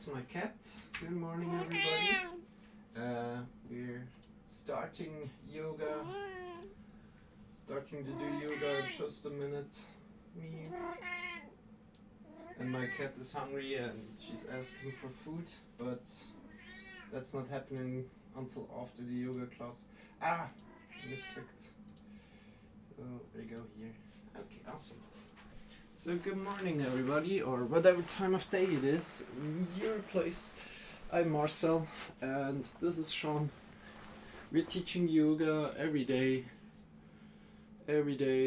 That's my cat. Good morning, everybody. We're starting yoga. Starting to do yoga in just a minute. Me. And my cat is hungry and she's asking for food, but that's not happening until after the yoga class. I misclicked. Oh, there you go here. Okay, awesome. So good morning, everybody, or whatever time of day it is in your place. I'm Marcel and this is Shawn. We're teaching yoga every day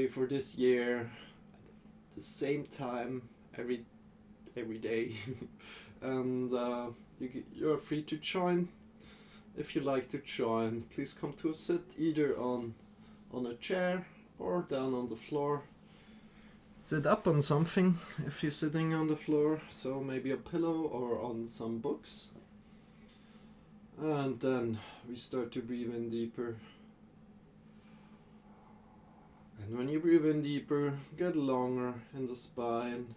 for this year, at the same time, every day. And you're free to join. If you like to join, please come to sit either on a chair or down on the floor. Sit up on something if you're sitting on the floor, so maybe a pillow or on some books. And then we start to breathe in deeper. And when you breathe in deeper, get longer in the spine.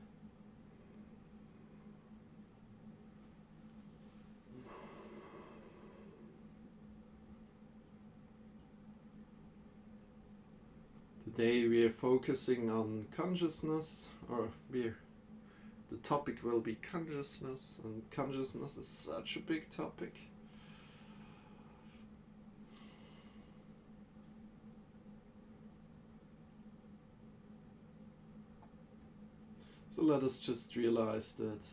Today we are focusing on consciousness, the topic will be consciousness, and consciousness is such a big topic. So let us just realize that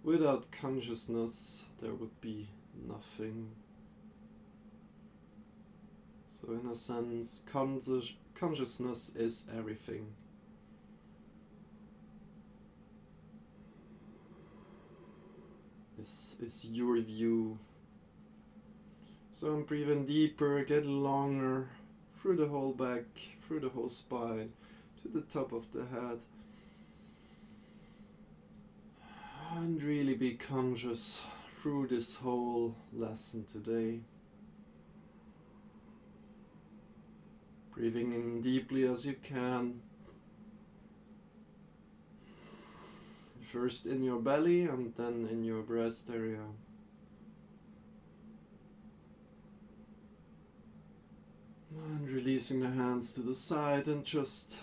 without consciousness there would be nothing. So in a sense, consciousness is everything. This is your view. So I'm breathing deeper, get longer, through the whole back, through the whole spine, to the top of the head. And really be conscious through this whole lesson today. Breathing in deeply as you can. First in your belly and then in your breast area. And releasing the hands to the side and just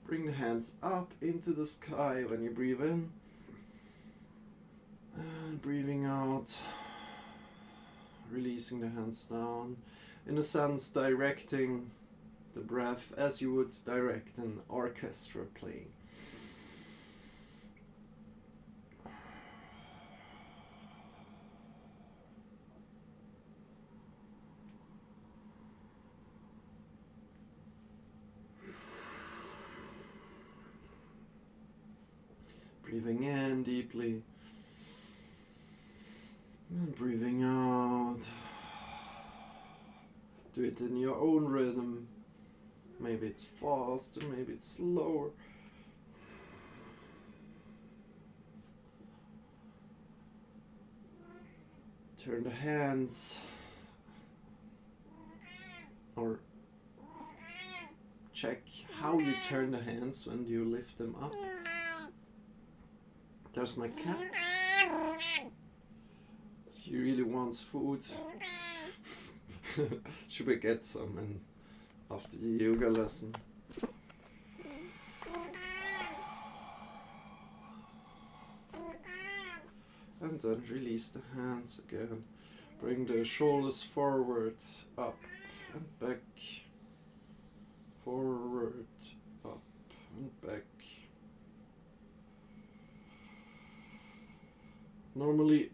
bring the hands up into the sky when you breathe in. And breathing out, releasing the hands down. In a sense, directing the breath as you would direct an orchestra playing. Breathing in deeply and breathing out. Do it in your own rhythm. Maybe it's faster, maybe it's slower. Turn the hands, or check how you turn the hands when you lift them up. There's my cat. She really wants food. Should we get some after the yoga lesson? And then release the hands again. Bring the shoulders forward, up and back. Forward, up and back. Normally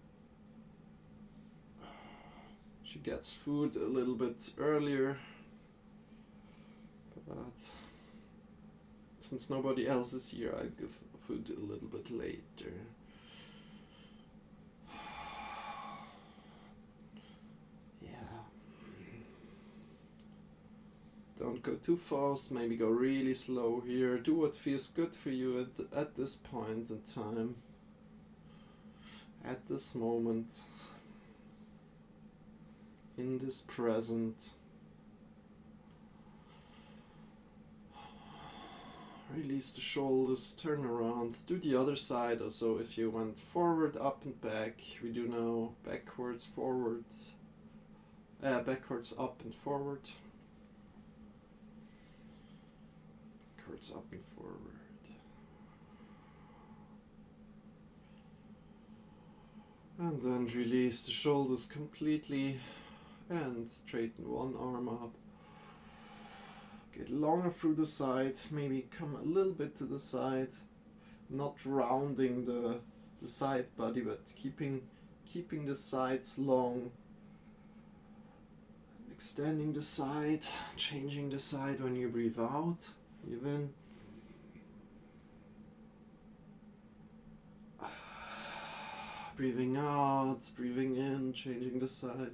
she gets food a little bit earlier, but since nobody else is here, I give food a little bit later. Yeah. Don't go too fast, maybe go really slow here. Do what feels good for you at this point in time, at this moment. In this present, Release the shoulders, turn around, do the other side. Also, if you went forward, up and back, we do now backwards, forwards, backwards, up and forward. Backwards, up and forward. And then release the shoulders completely and straighten one arm up. Get longer through the side, maybe come a little bit to the side, not rounding the side body, but keeping the sides long. Extending the side, changing the side when you breathe out, even. Breathing out, breathing in, changing the side.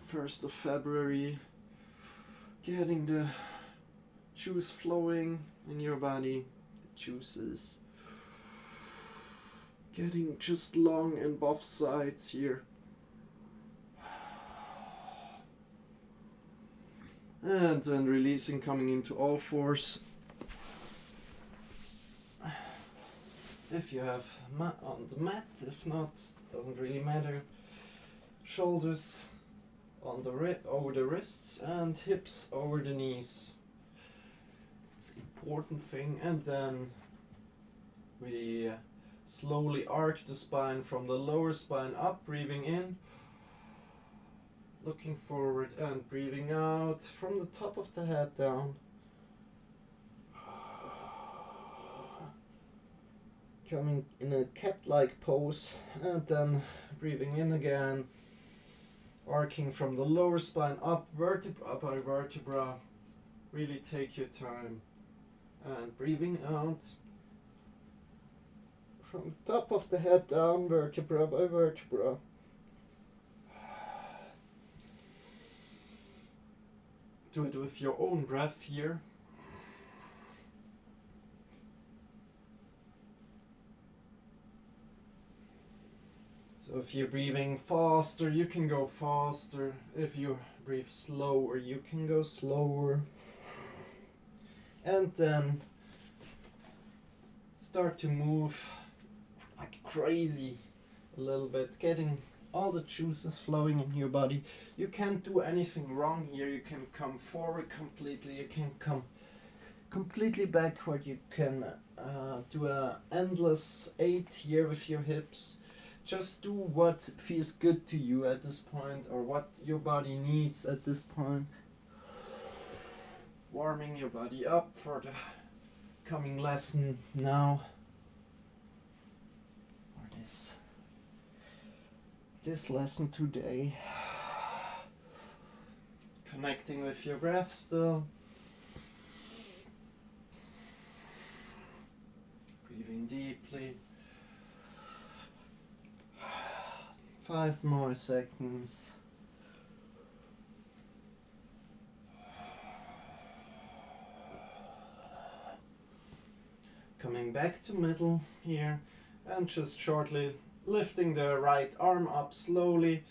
First of February, getting the juice flowing in your body, the juices. Getting just long in both sides here. And then releasing, coming into all fours. If you have on the mat, if not, doesn't really matter. Shoulders on the over the wrists and hips over the knees. It's an important thing. And then we slowly arc the spine from the lower spine up, breathing in. Looking forward and breathing out from the top of the head down. Coming in a cat-like pose and then breathing in again. Arcing from the lower spine up, vertebra by vertebra. Really take your time. And breathing out from the top of the head down, vertebra by vertebra. Do it with your own breath here. So if you're breathing faster, you can go faster. If you breathe slower, you can go slower. And then start to move like crazy a little bit, getting all the juices flowing in your body. You can't do anything wrong here. You can come forward completely. You can come completely backward. You can do an endless 8 here with your hips. Just do what feels good to you at this point, or what your body needs at this point. Warming your body up for the coming lesson now. Or this lesson today. Connecting with your breath still. Breathing deeply. 5 more seconds. Coming back to middle here and just shortly lifting the right arm up slowly.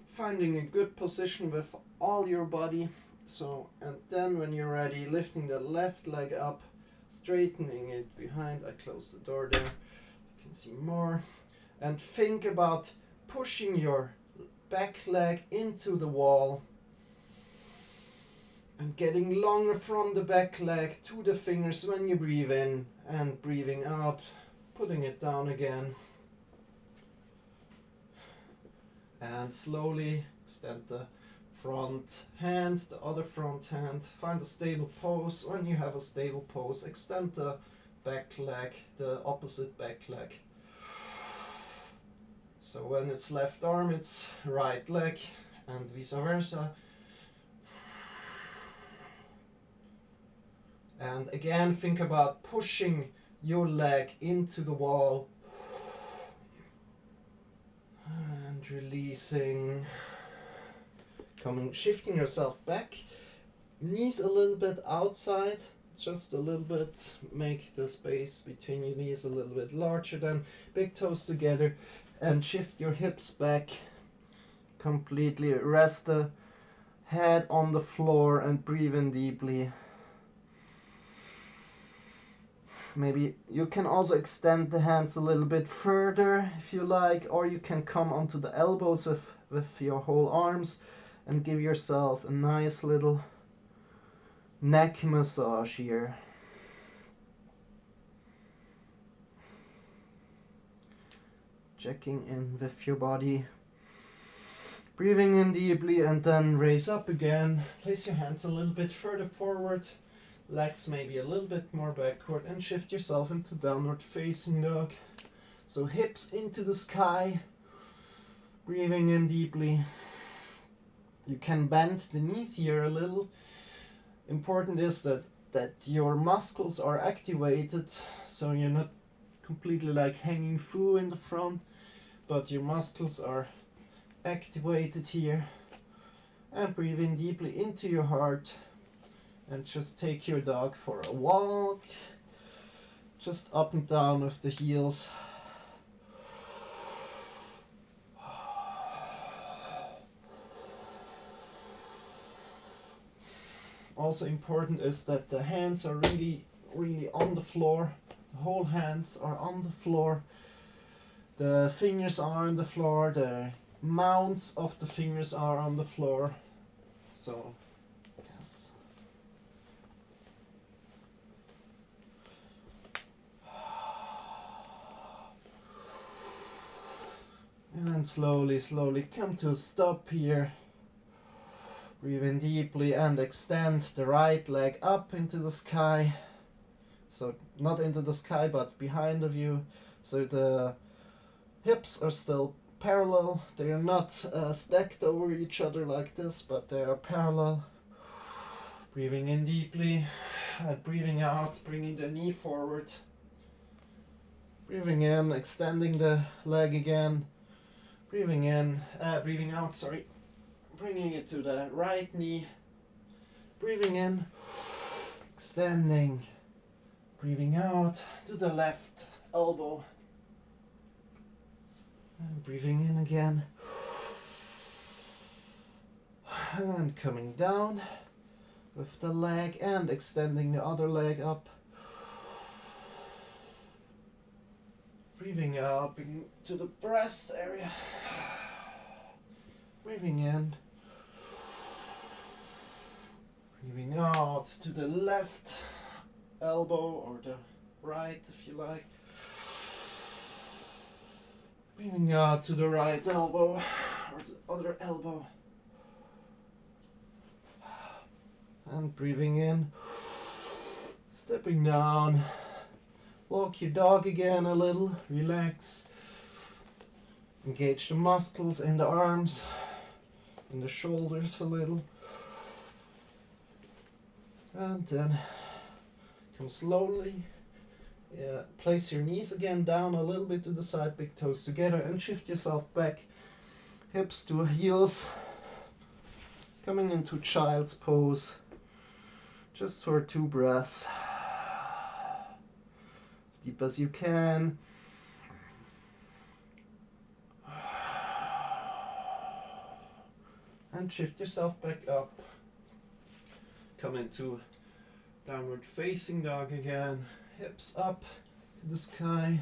Finding a good position with all your body. So, and then when you're ready, lifting the left leg up, straightening it behind. I close the door there. You can see more. And think about pushing your back leg into the wall and getting longer from the back leg to the fingers when you breathe in, and breathing out, putting it down again. And slowly extend the front hand, the other front hand. Find a stable pose. When you have a stable pose, extend the back leg, the opposite back leg. So when it's left arm, it's right leg, and vice versa. And again, think about pushing your leg into the wall. And releasing. Shifting yourself back. Knees a little bit outside. just a little bit. Make the space between your knees a little bit larger than big toes together, and shift your hips back completely. Rest the head on the floor and breathe in deeply. Maybe you can also extend the hands a little bit further if you like, or you can come onto the elbows with your whole arms and give yourself a nice little neck massage here. Checking in with your body. Breathing in deeply and then raise up again. Place your hands a little bit further forward. Legs maybe a little bit more backward, and shift yourself into downward facing dog. So hips into the sky. Breathing in deeply. You can bend the knees here a little. Important is that your muscles are activated, so you're not completely like hanging through in the front, but your muscles are activated here. And breathing deeply into your heart, and just take your dog for a walk, just up and down with the heels. Also important is that the hands are really on the floor. The whole hands are on the floor. The fingers are on the floor. The mounts of the fingers are on the floor. So, yes. And slowly come to a stop here. Breathe in deeply and extend the right leg up into the sky. So not into the sky but behind of you. So the hips are still parallel. They are not stacked over each other like this, but they are parallel. Breathing in deeply and breathing out, bringing the knee forward. Breathing in, extending the leg again. Breathing in, breathing out, sorry. Bringing it to the right knee. Breathing in, extending. Breathing out to the left elbow. And breathing in again. And coming down with the leg and extending the other leg up. Breathing out, bringing to the breast area. Breathing in. Breathing out to the left elbow or the right if you like. Breathing out to the right elbow or the other elbow. And breathing in. Stepping down. Walk your dog again a little. Relax. Engage the muscles in the arms, in the shoulders a little. And then come slowly. Place your knees again down a little bit to the side, big toes together, and shift yourself back. Hips to heels. Coming into child's pose. Just for 2 breaths. As deep as you can. And shift yourself back up. Come into downward facing dog again. Hips up to the sky.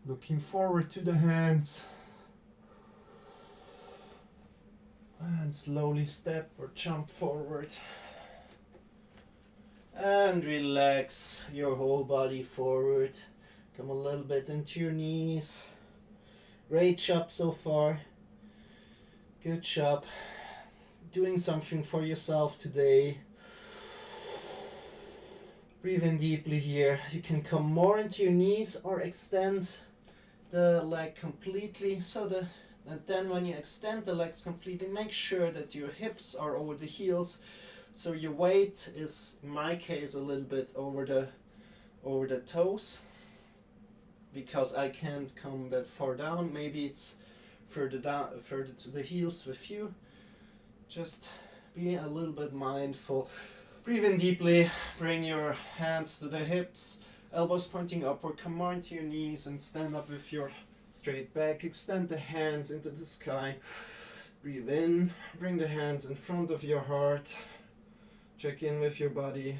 Looking forward to the hands. And slowly step or jump forward. And relax your whole body forward. Come a little bit into your knees. Great job so far. Good job. Doing something for yourself today. Breathe in deeply here. You can come more into your knees or extend the leg completely. And then when you extend the legs completely, make sure that your hips are over the heels. So your weight is, in my case, a little bit over the toes. Because I can't come that far down. Maybe it's further to the heels with you. Just be a little bit mindful. Breathe in deeply, bring your hands to the hips, elbows pointing upward, come on to your knees and stand up with your straight back. Extend the hands into the sky. Breathe in, bring the hands in front of your heart. Check in with your body.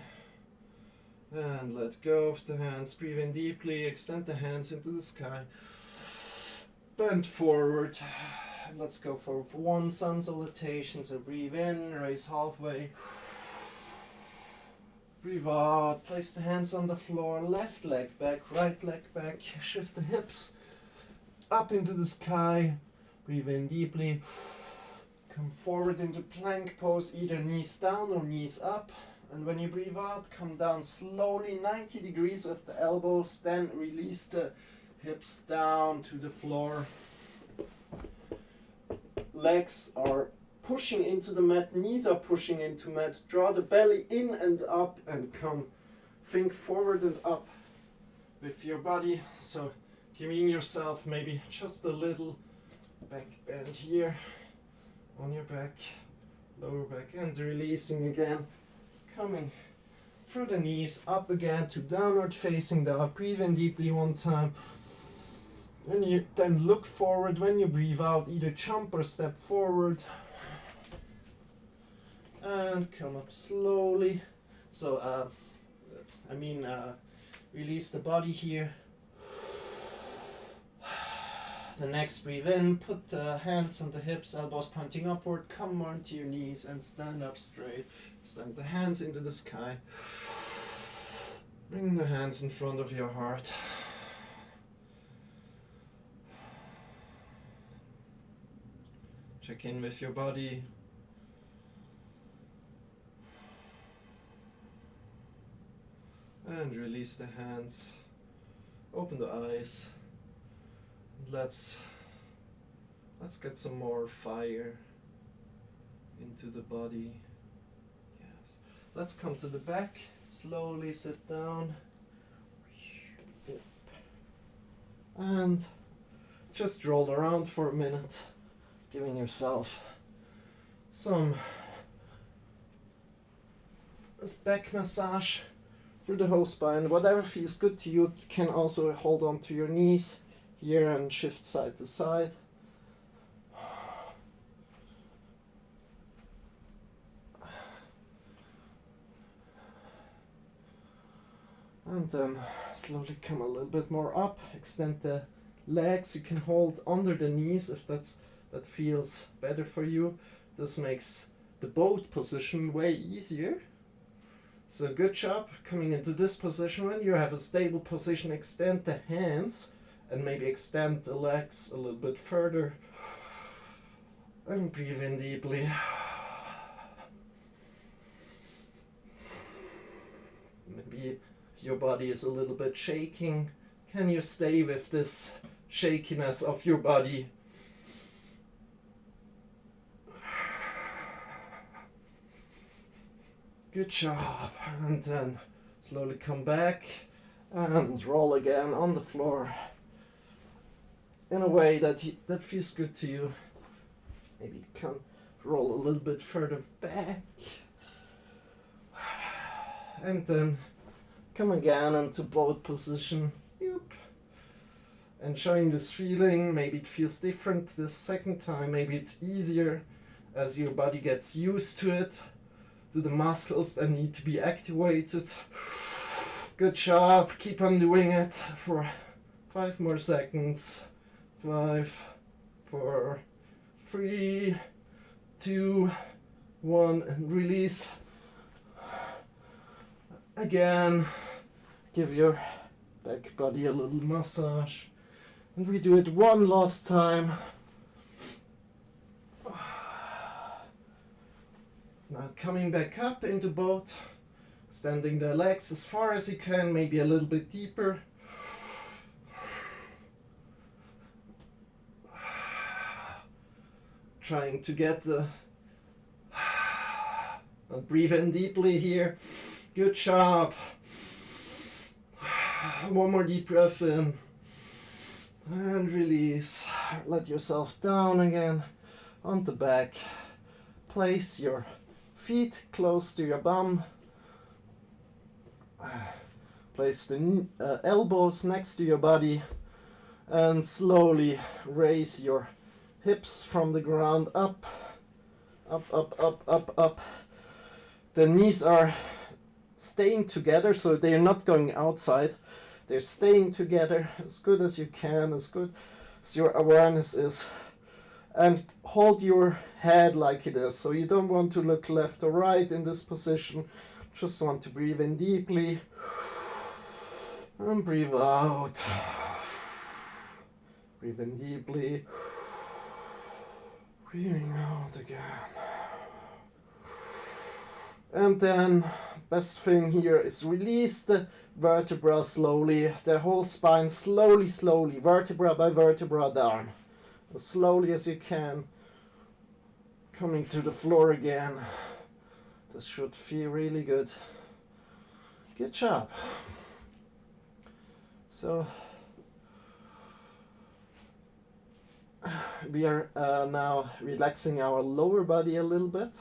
And let go of the hands. Breathe in deeply, extend the hands into the sky. Bend forward. Let's go for one sun salutation. So breathe in, raise halfway. Breathe out, place the hands on the floor, left leg back, right leg back, shift the hips up into the sky. Breathe in deeply. Come forward into plank pose, either knees down or knees up. And when you breathe out, come down slowly, 90 degrees with the elbows, then release the hips down to the floor. Legs are pushing into the mat, knees are pushing into mat. Draw the belly in and up and come. Think forward and up with your body. So giving yourself maybe just a little back bend here on your back, lower back, and releasing again. Coming through the knees, up again to downward facing dog. Breathe in deeply one time. When you then look forward, when you breathe out, either jump or step forward. And come up slowly. So, release the body here. The next, breathe in, put the hands on the hips, elbows pointing upward, come onto your knees and stand up straight. Stand the hands into the sky. Bring the hands in front of your heart. Check in with your body. And release the hands. Open the eyes. Let's get some more fire into the body. Yes. Let's come to the back. Slowly sit down. And just roll around for a minute, giving yourself some back massage through the whole spine. Whatever feels good to you. You can also hold on to your knees here and shift side to side. And then slowly come a little bit more up. Extend the legs. You can hold under the knees if that feels better for you. This makes the boat position way easier. So good job coming into this position. When you have a stable position, extend the hands and maybe extend the legs a little bit further. And breathe in deeply. Maybe your body is a little bit shaking. Can you stay with this shakiness of your body? Good job. And then slowly come back and roll again on the floor in a way that feels good to you. Maybe you can roll a little bit further back. And then come again into boat position. Enjoying this feeling. Maybe it feels different this second time. Maybe it's easier as your body gets used to it, to the muscles that need to be activated. Good job. Keep on doing it for 5 more seconds. 5, 4, 3, 2, 1, and release. Again, give your back body a little massage. And we do it one last time. Now coming back up into boat, extending the legs as far as you can, maybe a little bit deeper. Trying to get the... And breathe in deeply here. Good job. One more deep breath in. And release. Let yourself down again on the back. Place your feet close to your bum. Place the elbows next to your body and slowly raise your hips from the ground up, up, up, up, up, up. The knees are staying together, so they're not going outside. They're staying together as good as you can, as good as your awareness is. And hold your head like it is. So you don't want to look left or right in this position. Just want to breathe in deeply and breathe out. Breathe in deeply. Breathing out again. And then, best thing here is release the vertebra slowly. The whole spine slowly, slowly, vertebra by vertebra down. As slowly as you can. Coming to the floor again. This should feel really good. Good job. So we are now relaxing our lower body a little bit.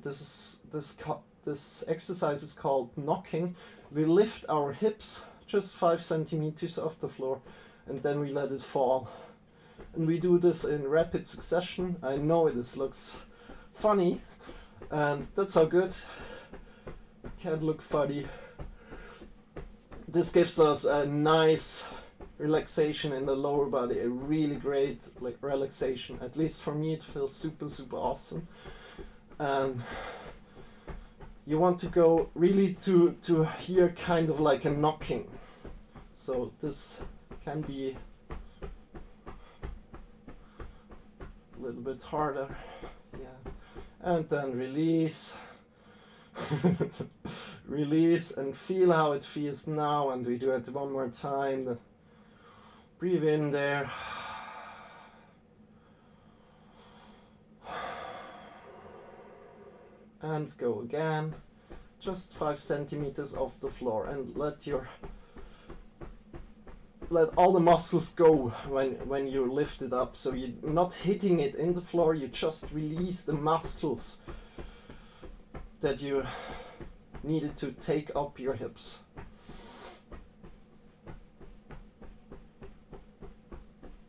This exercise is called knocking. We lift our hips just 5 centimeters off the floor, and then we let it fall. And we do this in rapid succession. I know this looks funny, and that's how good. Can't look funny. This gives us a nice relaxation in the lower body, a really great relaxation. At least for me, it feels super, super awesome. And you want to go really to here, kind of like a knocking. So this can be a little bit harder, yeah. And then release. Release and feel how it feels now, and we do it one more time. Breathe in there. And go again. Just 5 centimeters off the floor, and let all the muscles go when you lift it up. So you're not hitting it in the floor, you just release the muscles that you needed to take up your hips.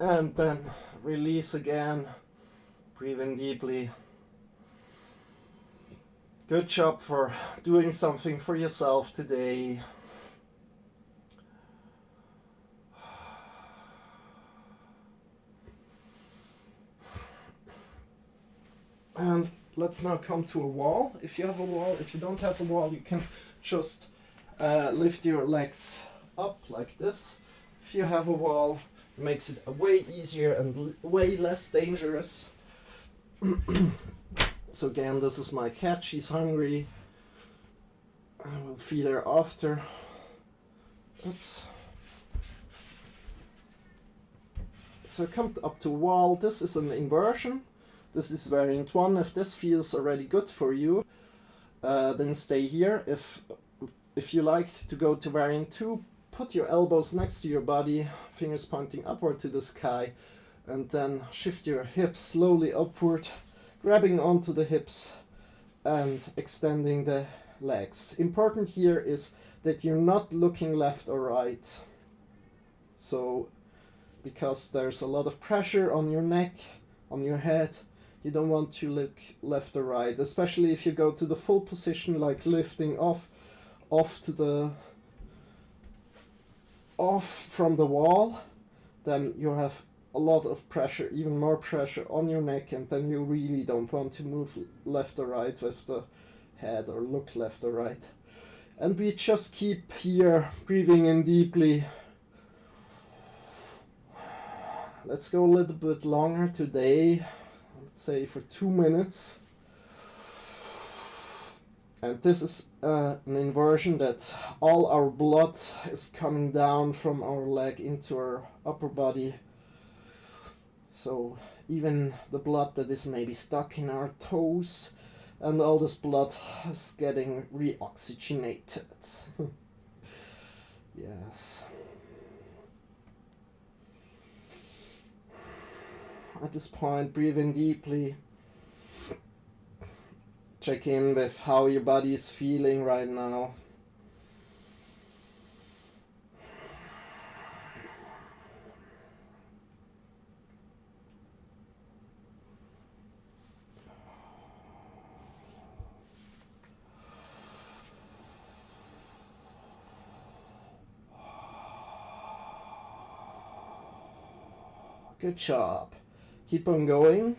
And then release again. Breathe in deeply. Good job for doing something for yourself today. And let's now come to a wall. If you have a wall, if you don't have a wall, you can just lift your legs up like this. If you have a wall, it makes it way easier and way less dangerous. So again, this is my cat, she's hungry. I will feed her after. Oops. So come up to wall. This is an inversion. This is variant 1. If this feels already good for you, then stay here. If you like to go to variant 2, put your elbows next to your body, fingers pointing upward to the sky, and then shift your hips slowly upward, grabbing onto the hips and extending the legs. Important here is that you're not looking left or right. So, because there's a lot of pressure on your neck, on your head, you don't want to look left or right, especially if you go to the full position, like lifting off from the wall, then you have a lot of pressure, even more pressure on your neck, and then you really don't want to move left or right with the head or look left or right. And we just keep here breathing in deeply. Let's go a little bit longer today, let's say for 2 minutes. And this is an inversion that all our blood is coming down from our leg into our upper body. So even the blood that is maybe stuck in our toes, and all this blood is getting reoxygenated. Yes. At this point, breathe in deeply. Check in with how your body is feeling right now. Good job. Keep on going.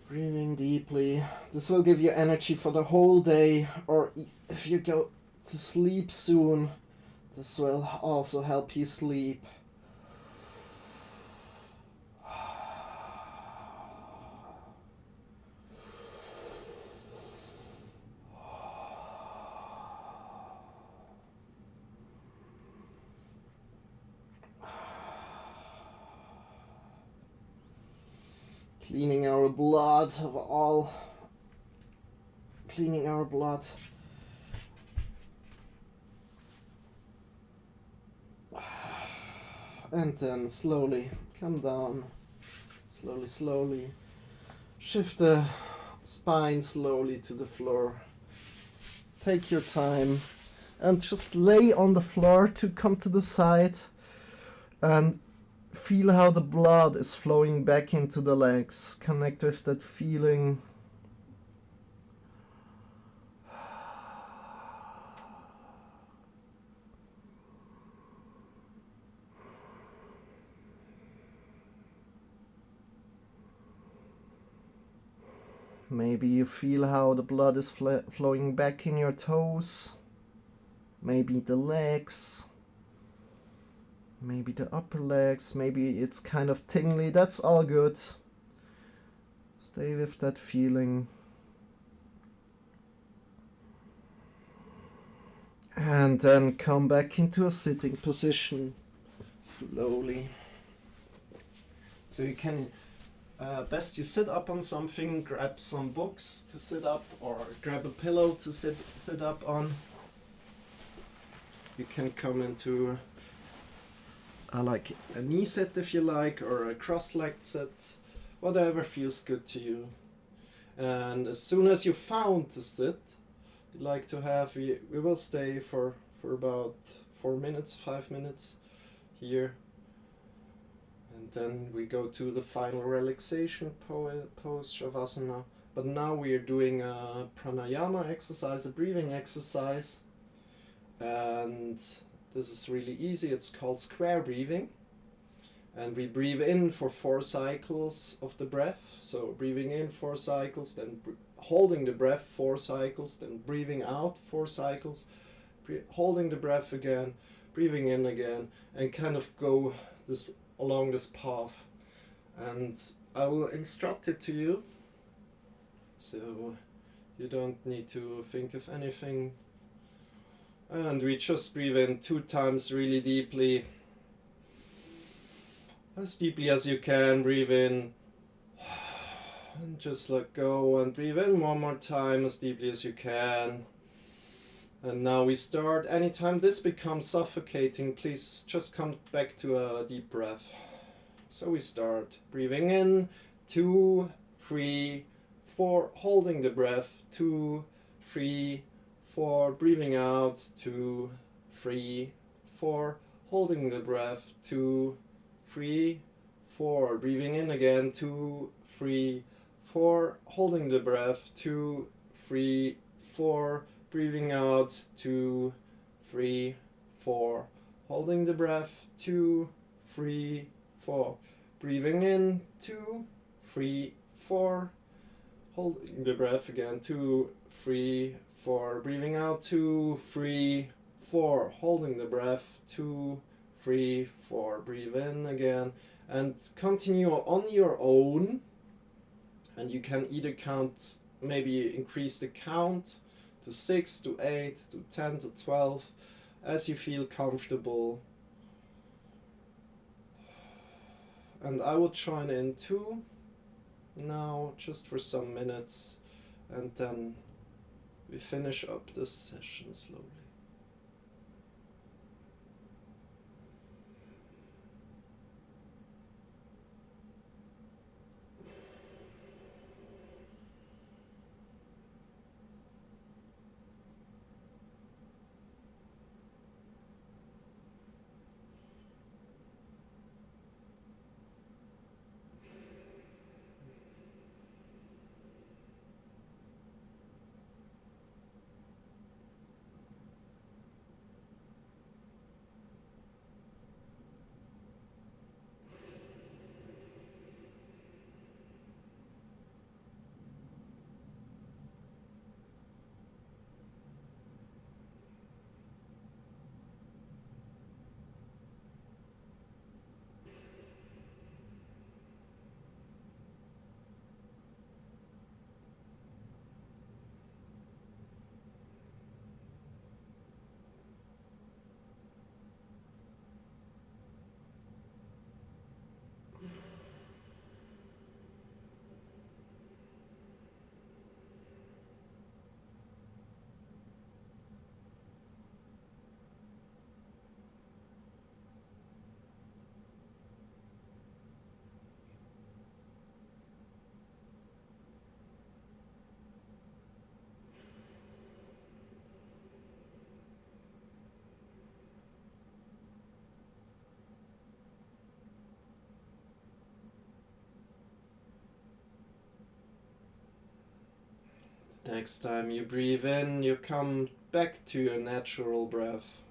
Breathing deeply. This will give you energy for the whole day, or if you go to sleep soon, this will also help you sleep. Cleaning our blood of all. Cleaning our blood. And then slowly come down. Slowly, slowly. Shift the spine slowly to the floor. Take your time and just lay on the floor to come to the side and feel how the blood is flowing back into the legs. Connect with that feeling. Maybe you feel how the blood is flowing back in your toes. Maybe the legs. Maybe the upper legs. Maybe it's kind of tingly. That's all good. Stay with that feeling. And then come back into a sitting position slowly. So you can, best you sit up on something, grab some books to sit up, or grab a pillow to sit up on. You can come into like a knee sit if you like, or a cross-legged sit, whatever feels good to you. And as soon as you found the sit you like to have, we will stay for about 4 minutes, 5 minutes here. And then we go to the final relaxation pose, Shavasana. But now we are doing a pranayama exercise, a breathing exercise. And this is really easy. It's called square breathing. And we breathe in for 4 cycles of the breath. So breathing in 4 cycles, then holding the breath 4 cycles, then breathing out 4 cycles, holding the breath again, breathing in again, and kind of go this along this path. And I will instruct it to you, so you don't need to think of anything. And we just breathe in 2 times really deeply, as deeply as you can. Breathe in and just let go, and breathe in 1 more time as deeply as you can. And now we start. Anytime this becomes suffocating, please just come back to a deep breath. So we start breathing in 2, 3, 4, holding the breath 2, 3, 4, breathing out 2, 3, 4, holding the breath 2, 3, 4, breathing in again 2, 3, 4, holding the breath 2, 3, 4, breathing out 2, 3, 4, holding the breath 2, 3, 4, breathing in 2, 3, 4, holding the breath again 2, 3, 4, breathing out 2, 3, 4, holding the breath 2, 3, 4, breathe in again, and continue on your own. And you can either count, maybe increase the count to 6, to 8, to 10, to 12, as you feel comfortable. And I will join in too now, just for some minutes, and then we finish up this session slowly. Next time you breathe in, you come back to your natural breath.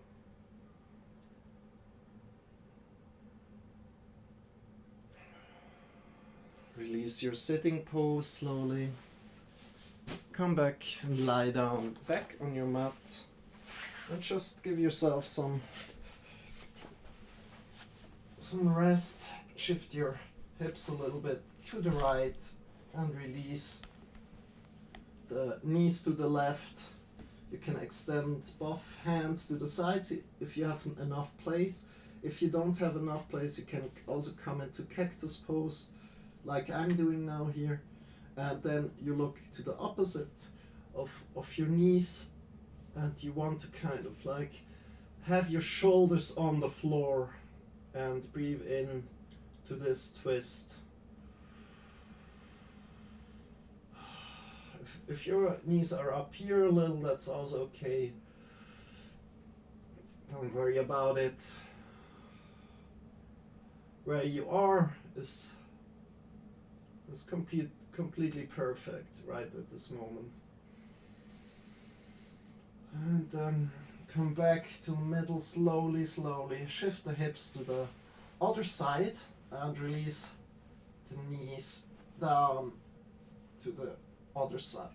Release your sitting pose slowly. Come back and lie down back on your mat. And just give yourself some rest. Shift your hips a little bit to the right and release the knees to the left. You can extend both hands to the sides if you have enough place. If you don't have enough place, you can also come into cactus pose like I'm doing now here. And then you look to the opposite of your knees, and you want to kind of like have your shoulders on the floor and breathe in to this twist. If your knees are up here a little, that's also okay. Don't worry about it. Where you are is completely perfect right at this moment. And then come back to the middle slowly. Shift the hips to the other side and release the knees down to the other side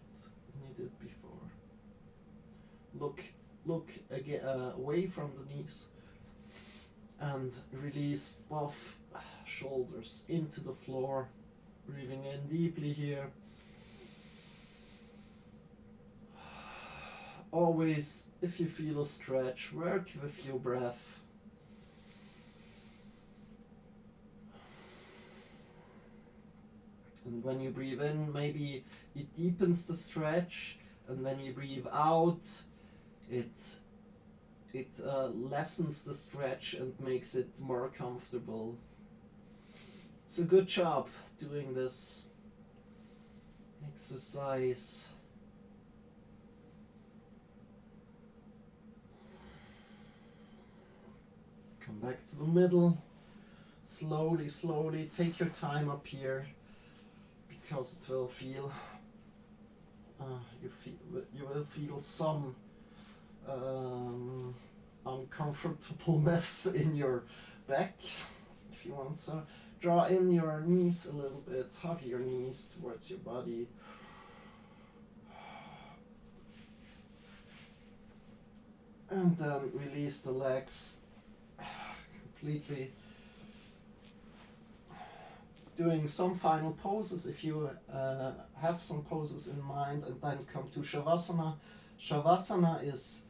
than you did before. Look again away from the knees and release both shoulders into the floor. Breathing in deeply here. Always, if you feel a stretch, work with your breath. And when you breathe in, maybe it deepens the stretch, and when you breathe out, it lessens the stretch and makes it more comfortable. So good job doing this exercise. Come back to the middle. Slowly. Take your time up here, because it will feel you will feel some uncomfortableness in your back if you want. So draw in your knees a little bit, hug your knees towards your body. And then release the legs completely. Doing some final poses if you have some poses in mind, and then come to Shavasana. Shavasana is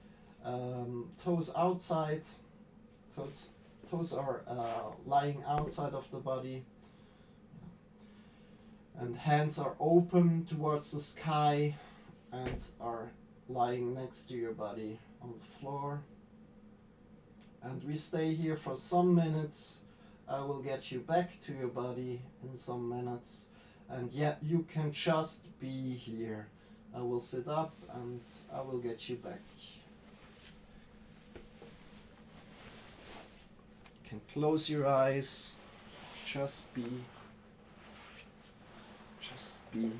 toes outside, toes are lying outside of the body, and hands are open towards the sky and are lying next to your body on the floor. And we stay here for some minutes. I will get you back to your body in some minutes, and yet you can just be here. I will sit up and I will get you back. You can close your eyes. Just be. Just be.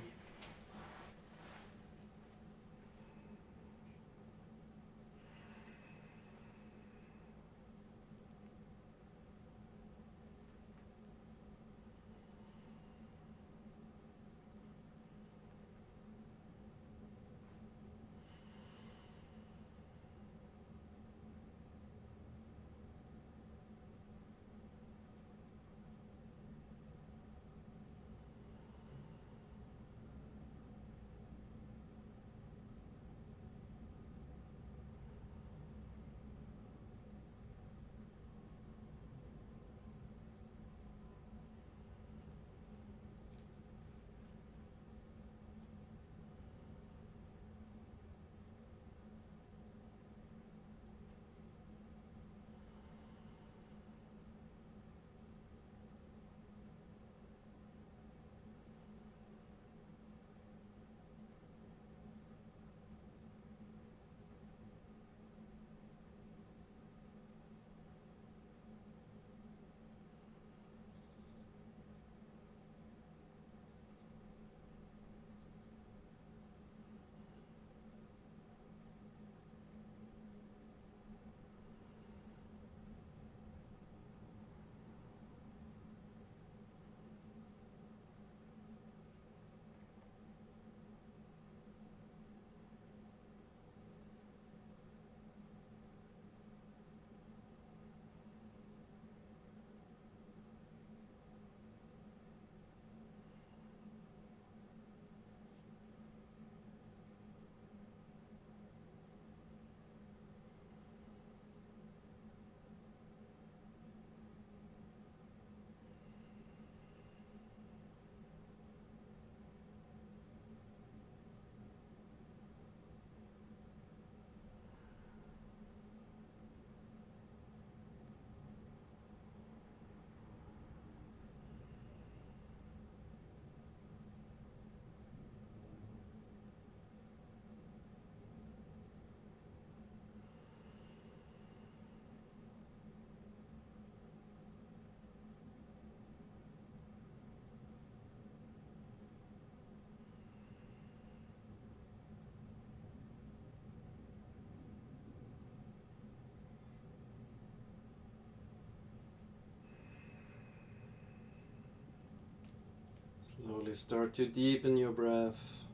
Slowly start to deepen your breath.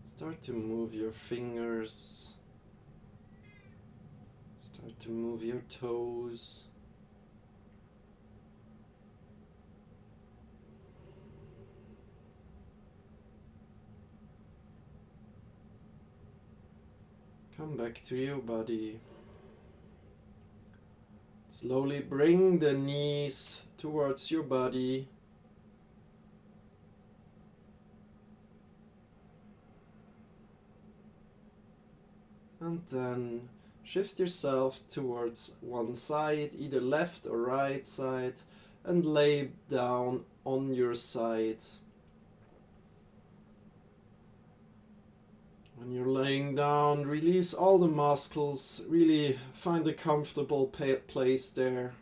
Start to move your fingers. Start to move your toes. Come back to your body. Slowly bring the knees towards your body. And then shift yourself towards one side, either left or right side, and lay down on your side. When you're laying down, release all the muscles, really find a comfortable place there.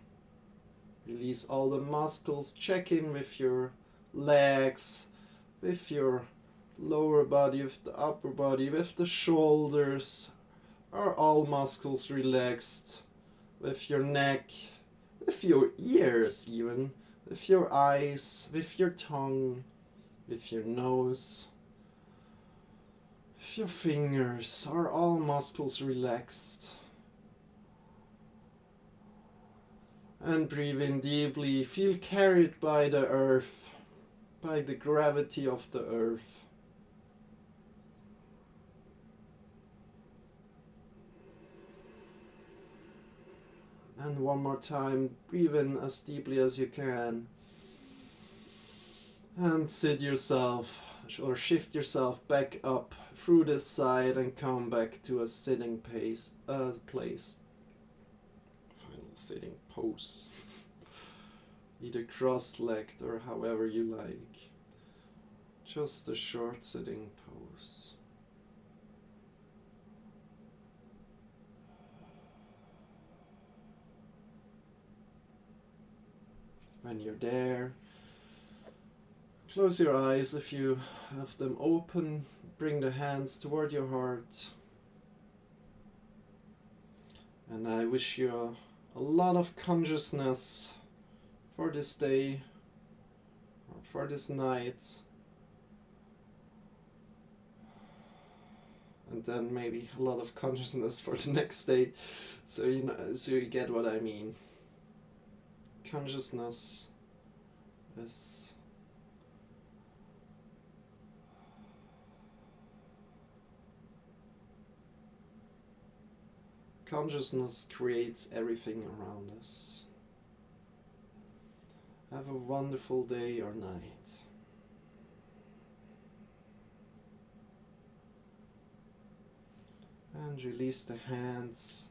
Release all the muscles, check in with your legs, with your lower body, with the upper body, with the shoulders. Are all muscles relaxed? With your neck, with your ears even, with your eyes, with your tongue, with your nose. With your fingers, are all muscles relaxed? And breathe in deeply, feel carried by the earth, by the gravity of the earth. And one more time, breathe in as deeply as you can. And sit yourself, or shift yourself back up through this side and come back to a sitting place. Final sitting pose. Either cross-legged or however you like. Just a short sitting pose. When you're there, close your eyes if you have them open. Bring the hands toward your heart. And I wish you a lot of consciousness for this day, or for this night. And then maybe a lot of consciousness for the next day. So you get what I mean. Consciousness is consciousness creates everything around us. Have a wonderful day or night. And release the hands,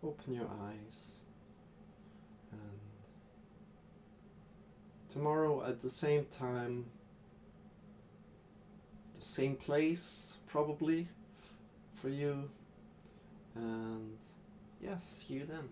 open your eyes. And tomorrow at the same time, the same place probably for you. And yes, see you then.